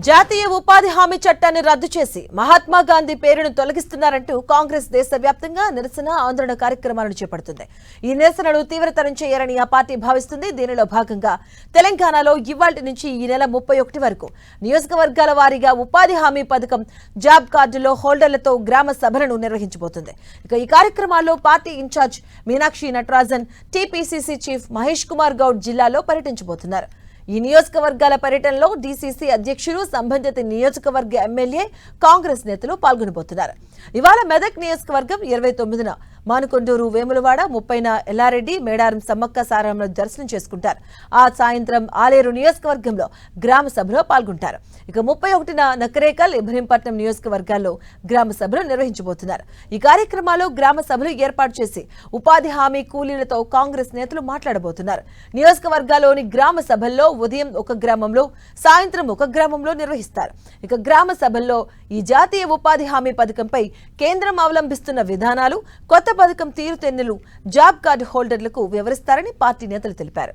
జాతీయ ఉపాధి హామీ చట్టాన్ని రద్దు చేసి మహాత్మా గాంధీ పేరును తొలగిస్తున్నారంటూ కాంగ్రెస్ దేశవ్యాప్తంగా నిరసన ఆందోళన కార్యక్రమాలను చేపడుతుంది. ఈ నిరసనలు తీవ్రతరం చేయాలని ఆ పార్టీ భావిస్తుంది. దీనిలో భాగంగా తెలంగాణలో ఇవాళ్టి నుంచి ఈ నెల 31 వరకు నియోజకవర్గాల వారీగా ఉపాధి హామీ పథకం జాబ్ కార్డులో హోల్డర్లతో గ్రామ సభలను నిర్వహించబోతుంది. ఇక ఈ కార్యక్రమాల్లో party incharge Meenakshi Natarajan, TPCC chief Mahesh Kumar Goud జిల్లాలో పర్యటించబోతున్నారు. ఈ నియోజకవర్గాల పర్యటనలో డీసీసీ అధ్యక్షులు, సంబంధిత నియోజకవర్గ ఎమ్మెల్యే, కాంగ్రెస్ నేతలు పాల్గొనబోతున్నారు. ఇవాళ మెదక్ నియోజకవర్గం 29న మానుకొండూరు, వేములవాడ, 30న ఎల్లారెడ్డి, మేడారం సమ్మక్క సారమ్మను దర్శనం చేసుకుంటారు. ఆ సాయంత్రం ఆలేరు నియోజకవర్గంలో గ్రామ సభలో పాల్గొంటారు. ఇక 31న నకరేకల్, ఇబ్రహీంపట్నం నియోజకవర్గాల్లో గ్రామ సభలు నిర్వహించబోతున్నారు. ఈ కార్యక్రమాల్లో గ్రామ సభలు ఏర్పాటు చేసి ఉపాధి హామీ కూలీలతో కాంగ్రెస్ నేతలు మాట్లాడబోతున్నారు. నియోజకవర్గాల్లోని గ్రామ సభల్లో ఉదయం ఒక గ్రామంలో, సాయంత్రం ఒక గ్రామంలో నిర్వహిస్తారు. ఇక గ్రామ సభల్లో ఈ జాతీయ ఉపాధి హామీ పథకంపై కేంద్రం అవలంబిస్తున్న విధానాలు, కొత్త పథకం తీరుతెన్నులు జాబ్ కార్డు హోల్డర్లకు వివరిస్తారని పార్టీ నేతలు తెలిపారు.